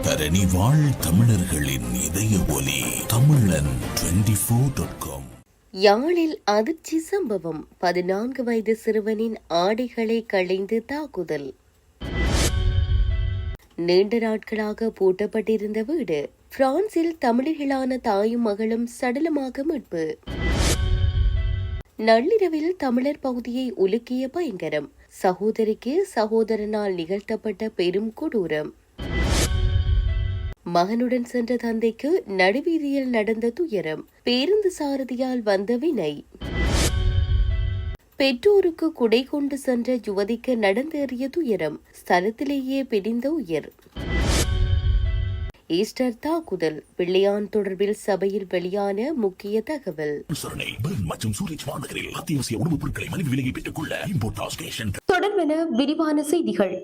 தரணி வாழ் தமிழர்களின் இதய ஒலி தமிழன் 24.com. யாழில் அதிர்ச்சி சம்பவம். 14 வயது சிறுவனின் ஆடைகளை களைந்து தாக்குதல். நீண்ட நாட்களாக பூட்டப்பட்டிருந்த வீடு. பிரான்சில் தமிழர்களான தாயும் மகளும் சடலமாக மீட்பு. நள்ளிரவில் தமிழர் பகுதியை உலுக்கிய பயங்கரம். சகோதரிக்கு சகோதரனால் நிகழ்த்தப்பட்ட பெரும் கொடூரம். மகனுடன் சென்ற தந்தைக்கு நடுவீதியில் நடந்த துயரம். பேருந்து சாரதியால் வந்த வினை. பெற்றோருக்கு குடை கொண்டு சென்ற யுவதிக்கு நடந்தேறிய துயரம். ஸ்தலத்திலேயே பிடிந்த உயிர். ஈஸ்டர் தாக்குதல். பிள்ளையான் தொடர்பில் சபையில் வெளியான முக்கிய தகவல். தொடர்பென விரிவான செய்திகள்.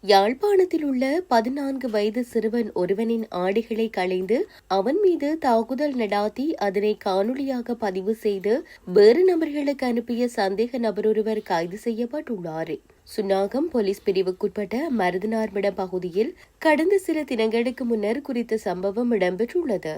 யாழ்ப்பாணத்தில் உள்ள 14 வயது சிறுவன் ஒருவனின் ஆடைகளை களைந்து அவன் மீது தாக்குதல் நடாத்தி அதனை காணொலியாக பதிவு செய்து வேறு நபர்களுக்கு அனுப்பிய சந்தேக நபரொருவர் கைது செய்யப்பட்டுள்ளார். சுன்னாகம் போலீஸ் பிரிவுக்குட்பட்ட மருதனார்மிடம் பகுதியில் கடந்த சில தினங்களுக்கு முன்னர் குறித்த சம்பவம் இடம்பெற்றுள்ளது.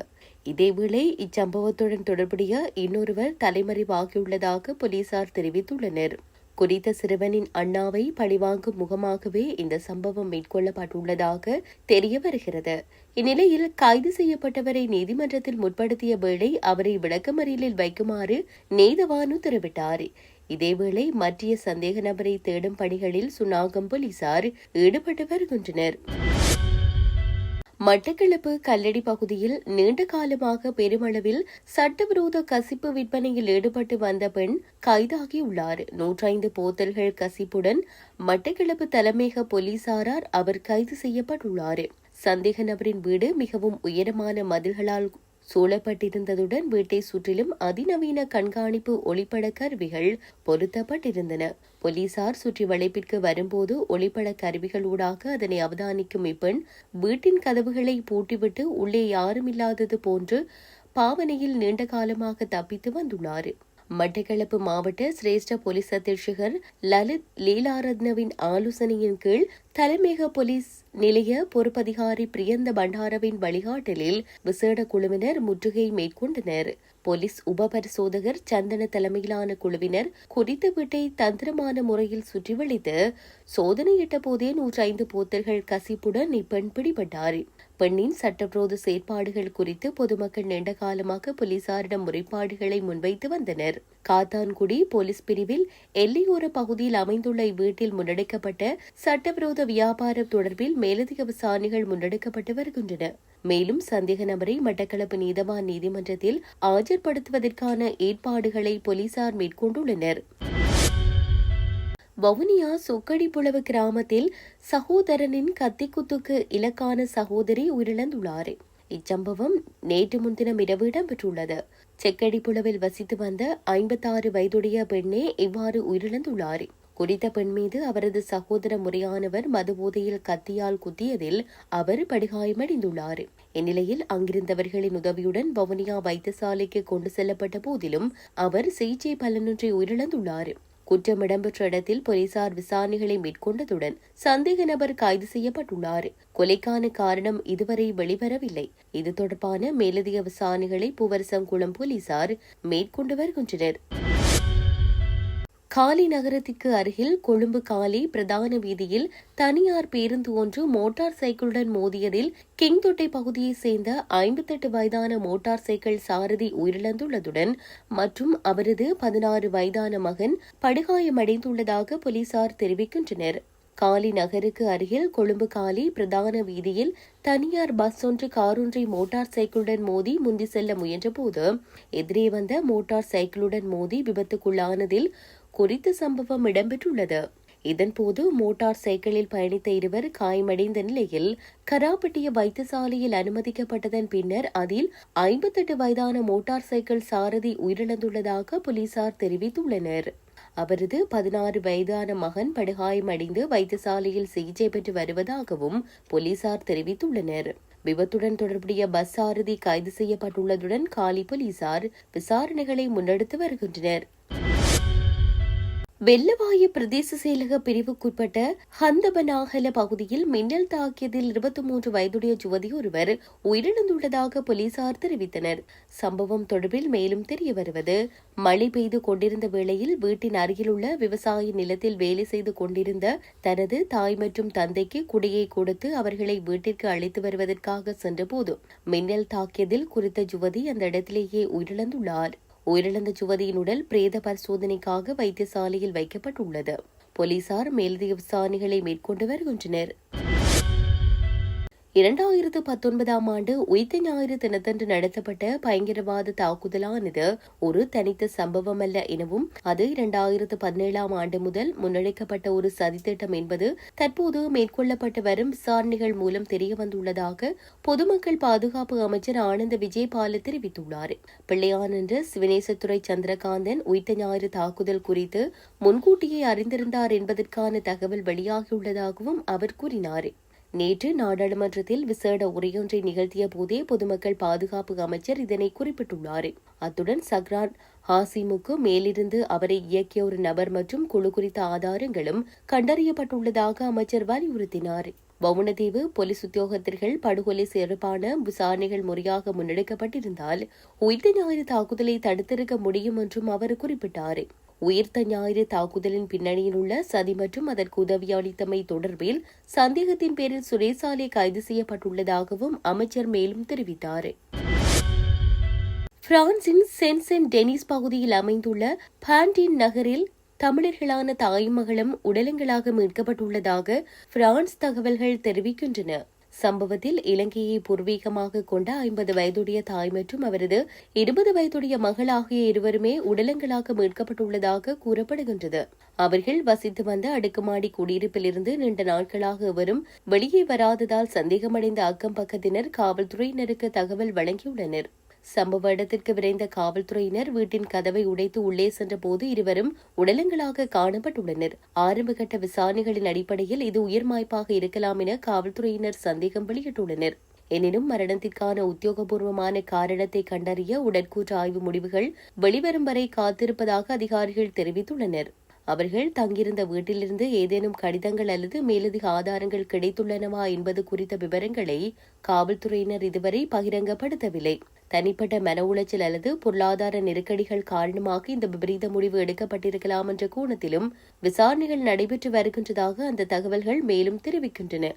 இதேவேளை இச்சம்பவத்துடன் தொடர்புடைய இன்னொருவர் தலைமறைவாகியுள்ளதாக போலீசார் தெரிவித்துள்ளனர். குறித்த சிறுவனின் அண்ணாவை பழிவாங்கும் முகமாகவே இந்த சம்பவம் மேற்கொள்ளப்பட்டுள்ளதாக தெரிய வருகிறது. இந்நிலையில் கைது செய்யப்பட்டவரை நீதிமன்றத்தில் முற்படுத்திய வேளை அவரை விளக்கமறியலில் வைக்குமாறு நீதவான் உத்தரவிட்டார். இதேவேளை மற்றிய சந்தேக நபரை தேடும் பணிகளில் சுன்னாகம் போலீசார் ஈடுபட்டு வருகின்றனர். மட்டக்களப்பு கல்லடி பகுதியில் நீண்ட காலமாக பெருமளவில் சட்டவிரோத கசிப்பு விற்பனையில் ஈடுபட்டு வந்த பெண் கைதாகியுள்ளார். 105 போத்தல்கள் கசிப்புடன் மட்டக்களப்பு தலைமையக போலீசாரால் அவர் கைது செய்யப்பட்டுள்ளார். சந்தேக நபரின் வீடு மிகவும் உயரமான மதில்களால் சூழப்பட்டிருந்ததுடன் வீட்டை சுற்றிலும் அதிநவீன கண்காணிப்பு ஒளிப்பட கருவிகள் பொருத்தப்பட்டிருந்தன. போலீசார் சுற்றி வளைப்பிற்கு வரும்போது ஒளிப்பட கருவிகளூடாக அதனை அவதானிக்கும் இப்பெண் வீட்டின் கதவுகளை பூட்டிவிட்டு உள்ளே யாரும் இல்லாதது போன்று பாவனையில் நீண்ட காலமாக தப்பித்து வந்துள்ளார். மட்டக்களப்பு மாவட்ட சிரேஷ்ட போலீஸ் அத்தீட்சகர் லலித் லீலாரத்னவின் ஆலோசனையின் கீழ் தலைமையக போலீஸ் நிலைய பொறுப்பதிகாரி பிரியந்த பண்டாரவின் வழிகாட்டலில் விசேட குழுவினர் முற்றுகை மேற்கொண்டனர். போலீஸ் உப பரிசோதகர் சந்தன தலைமையிலான குழுவினர் குறித்த வீட்டை தந்திரமான முறையில் சுற்றி வளைத்து சோதனையிட்ட போதே 105 போத்தல்கள் கசிப்புடன் இப்பெண் பிடிபட்டார். பெண்ணின் சட்டவிரோத செயற்பாடுகள் குறித்து பொதுமக்கள் நீண்ட காலமாக போலீசாரிடம் முறைப்பாடுகளை முன்வைத்து வந்தனர். காத்தான்குடி போலீஸ் பிரிவில் எல்லையோர பகுதியில் அமைந்துள்ள இவ்வீட்டில் முன்னெடுக்கப்பட்ட சட்டவிரோத வியாபாரம் தொடர்பில் மேலதிக விசாரணைகள் முன்னெடுக்கப்பட்டு வருகின்றன. மேலும் சந்தேக நபரை மட்டக்களப்பு நீதவான் நீதிமன்றத்தில் ஆஜர்படுத்துவதற்கான ஏற்பாடுகளை போலீசார் மேற்கொண்டுள்ளனர். வவுனியா சொக்கடிப்புளவு கிராமத்தில் சகோதரனின் கத்திக்குத்துக்கு இலக்கான சகோதரி உயிரிழந்துள்ளார். இச்சம்பவம் நேற்று முன்தினம் இரவு இடம்பெற்றுள்ளது. செக்கடிப்புளவில் வசித்து வந்த 56 வயதுடைய பெண்ணே இவ்வாறு உயிரிழந்துள்ளார். குறித்த பெண் மீது அவரது சகோதர முறையானவர் மதுபோதையில் கத்தியால் குத்தியதில் அவர் படுகாயமடைந்துள்ளார். இந்நிலையில் அங்கிருந்தவர்களின் உதவியுடன் வவுனியா வைத்தியசாலைக்கு கொண்டு செல்லப்பட்ட போதிலும் அவர் சிகிச்சை பலனின்றி உயிரிழந்துள்ளார். குற்றம் இடம்பெற்ற இடத்தில் போலீசார் விசாரணைகளை மேற்கொண்டதுடன் சந்தேக நபர் கைது செய்யப்பட்டுள்ளார். கொலைக்கான காரணம் இதுவரை வெளிவரவில்லை. இது தொடர்பான மேலதிக விசாரணைகளை பூவரசங்குளம் போலீசார் மேற்கொண்டு வருகின்றனர். காலி நகரத்திற்கு அருகில் கொழும்பு காலி பிரதான வீதியில் தனியார் பேருந்து ஒன்று மோட்டார் சைக்கிளுடன் மோதியதில் கிங்தொட்டை பகுதியைச் சேர்ந்த 58 வயதான மோட்டார் சைக்கிள் சாரதி உயிரிழந்துள்ளதுடன் மற்றும் அவரது 16 வயதான மகன் படுகாயமடைந்துள்ளதாக போலீசார் தெரிவிக்கின்றனர். காலி நகருக்கு அருகில் கொழும்பு காலி பிரதான வீதியில் தனியார் பஸ் ஒன்று காரொன்றை மோட்டார் சைக்கிளுடன் மோதி முந்தி செல்ல முயன்றபோது எதிரே வந்த மோட்டார் சைக்கிளுடன் மோதி விபத்துக்குள்ளானதில் குறித்த சம்பவம் இடம்பெற்றுள்ளது. இதன்போது மோட்டார் சைக்கிளில் பயணித்த இருவர் காயமடைந்த நிலையில் கராப்பட்டிய வைத்தியசாலையில் அனுமதிக்கப்பட்டதன் பின்னர் அதில் 58 வயதான மோட்டார் சைக்கிள் சாரதி உயிரிழந்துள்ளதாக போலீசார் தெரிவித்துள்ளனர். அவரது 16 வயதான மகன் படுகாயமடைந்து வைத்தியசாலையில் சிகிச்சை பெற்று வருவதாகவும் போலீசார் தெரிவித்துள்ளனர். விபத்துடன் தொடர்புடைய பஸ் சாரதி கைது செய்யப்பட்டுள்ளதுடன் காலி போலீசார் விசாரணைகளை முன்னெடுத்து வருகின்றனர். வெள்ளவாயு பிரதேச செயலக பிரிவுக்குட்பட்ட ஹந்தபனாகல பகுதியில் மின்னல் தாக்கியதில் 23 வயதுடைய யுவதி ஒருவர் உயிரிழந்துள்ளதாக போலீசார் தெரிவித்தனர். சம்பவம் தொடர்பில் மேலும் தெரிய வருவது, மழை பெய்து கொண்டிருந்த வேளையில் வீட்டின் அருகிலுள்ள விவசாய நிலத்தில் வேலை செய்து கொண்டிருந்த தனது தாய் மற்றும் தந்தைக்கு குடியை கொடுத்து அவர்களை வீட்டிற்கு அழைத்து வருவதற்காக சென்றபோது மின்னல் தாக்கியதில் குறித்த யுவதி அந்த இடத்திலேயே உயிரிழந்துள்ளார். உயிரிழந்த யுவதியின் உடல் பிரேத பரிசோதனைக்காக வைத்தியசாலையில் வைக்கப்பட்டுள்ளது. போலீசார் மேலதிக விசாரணைகளை மேற்கொண்டு வருகின்றனர். 2019 ஆண்டு உயிர்த்த ஞாயிறு தினத்தன்று நடத்தப்பட்ட பயங்கரவாத தாக்குதலானது ஒரு தனித்த சம்பவம் அல்ல எனவும் அது 2017 ஆண்டு முதல் முன்னெடுக்கப்பட்ட ஒரு சதித்திட்டம் என்பது தற்போது மேற்கொள்ளப்பட்டு வரும் விசாரணைகள் மூலம் தெரியவந்துள்ளதாக பொதுமக்கள் பாதுகாப்பு அமைச்சர் ஆனந்த விஜயபால தெரிவித்துள்ளார். பிள்ளையானென்ற சிவனேசத்துறை சந்திரகாந்தன் உயிர்த்த ஞாயிறு தாக்குதல் குறித்து முன்கூட்டியே அறிந்திருந்தார் என்பதற்கான தகவல் வெளியாகியுள்ளதாகவும் அவர் கூறினார். நேற்று நாடாளுமன்றத்தில் விசேட உரையொன்றை நிகழ்த்திய போதே பொதுமக்கள் பாதுகாப்பு அமைச்சர் இதனை குறிப்பிட்டுள்ளார். அத்துடன் சக்ரான் ஹாசிமுக்கு மேலிருந்து அவரை இயக்கிய ஒரு நபர் மற்றும் குழு குறித்த ஆதாரங்களும் கண்டறியப்பட்டுள்ளதாக அமைச்சர் வலியுறுத்தினார். வவுணதீவு போலீஸ் உத்தியோகத்தர்கள் படுகொலை தொடர்பான விசாரணைகள் முறையாக முன்னெடுக்கப்பட்டிருந்தால் உயிர்த்த ஞாயிறு தாக்குதலை தடுத்திருக்க முடியும் என்றும் அவர் குறிப்பிட்டார். உயிர்த்த ஞாயிறு தாக்குதலின் பின்னணியில் உள்ள சதி மற்றும் அதற்கு உதவி அளித்தமை தொடர்பில் சந்தேகத்தின் பேரில் சுரேசாலே கைது செய்யப்பட்டுள்ளதாகவும் அமைச்சர் மேலும் தெரிவித்தார். பிரான்சின் சென்ட் சென்ட் டெனிஸ் பகுதியில் அமைந்துள்ள பாண்டின் நகரில் தமிழர்களான தாய்மகளும் உடலங்களாக மீட்கப்பட்டுள்ளதாக பிரான்ஸ் தகவல்கள் தெரிவிக்கின்றன. சம்பவத்தில் இலங்கையை பூர்வீகமாக கொண்ட 50 வயதுடைய தாய் மற்றும் அவரது 20 வயதுடைய மகள் ஆகிய இருவருமே உடலங்களாக மீட்கப்பட்டுள்ளதாக கூறப்படுகின்றது. அவர்கள் வசித்து வந்த அடுக்குமாடி குடியிருப்பிலிருந்து நீண்ட நாட்களாக எவரும் வெளியே வராததால் சந்தேகமடைந்த அக்கம் பக்கத்தினர் காவல்துறையினருக்கு தகவல் வழங்கியுள்ளனர். சம்பவ இடத்திற்கு விரைந்த காவல்துறையினர் வீட்டின் கதவை உடைத்து உள்ளே சென்றபோது இருவரும் உடலங்களாக காணப்பட்டுள்ளனர். ஆரம்பகட்ட விசாரணைகளின் அடிப்படையில் இது உயிர்மாய்ப்பாக இருக்கலாம் என காவல்துறையினர் சந்தேகம் வெளியிட்டுள்ளனர். எனினும் மரணத்திற்கான உத்தியோகபூர்வமான காரணத்தை கண்டறிய உடற்கூற்று ஆய்வு முடிவுகள் வெளிவரும் வரை காத்திருப்பதாக அதிகாரிகள் தெரிவித்துள்ளனர். அவர்கள் தங்கியிருந்த வீட்டிலிருந்து ஏதேனும் கடிதங்கள் அல்லது மேலதிக ஆதாரங்கள் கிடைத்துள்ளனவா என்பது குறித்த விவரங்களை காவல்துறையினர் இதுவரை பகிரங்கப்படுத்தவில்லை. தனிப்பட்ட மன உளைச்சல் அல்லது பொருளாதார நெருக்கடிகள் காரணமாக இந்த விபரீத முடிவு எடுக்கப்பட்டிருக்கலாம் என்ற கோணத்திலும் விசாரணைகள் நடைபெற்று வருகின்றதாக அந்த தகவல்கள் மேலும் தெரிவிக்கின்றன.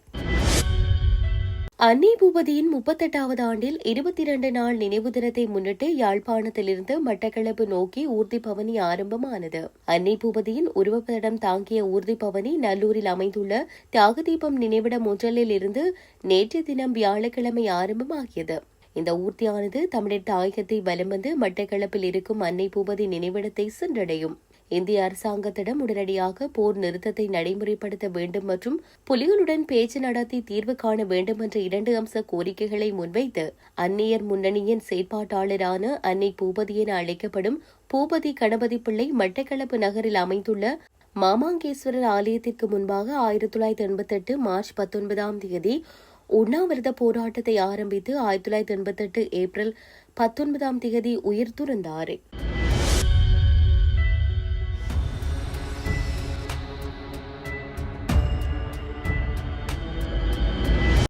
அன்னை பூபதியின் 38வது ஆண்டில் 22 நாள் நினைவு தினத்தை முன்னிட்டு யாழ்ப்பாணத்திலிருந்து மட்டக்களப்பு நோக்கி ஊர்தி பவனி ஆரம்பமானது. அன்னை பூபதியின் உருவப்படம் தாங்கிய ஊர்தி பவனி நல்லூரில் அமைந்துள்ள தியாகதீபம் நினைவிடம் ஒன்றலில் இருந்து நேற்றைய தினம் வியாழக்கிழமை ஆரம்பமாகியது. இந்த ஊர்தியானது தமிழர் தாயகத்தை வலம் வந்து மட்டக்களப்பில் இருக்கும் அன்னை பூபதி நினைவிடத்தை சென்றடையும். இந்திய அரசாங்கத்திடம் உடனடியாக போர் நிறுத்தத்தை நடைமுறைப்படுத்த வேண்டும் மற்றும் புலிகளுடன் பேச்சு நடத்தி தீர்வு காண வேண்டும் என்ற 2 அம்ச கோரிக்கைகளை முன்வைத்து அந்நியர் முன்னணியின் செயற்பாட்டாளரான அன்னை பூபதி என அழைக்கப்படும் பூபதி கணபதி பிள்ளை மட்டக்களப்பு நகரில் அமைந்துள்ள மாமாங்கேஸ்வரர் ஆலயத்திற்கு முன்பாக 1988 மார்ச் 19ஆம் தேதி உண்ணாவிரத போராட்டத்தை ஆரம்பித்து 1988 ஏப்ரல் 19ஆம் தேதி உயிர் துறந்தார்.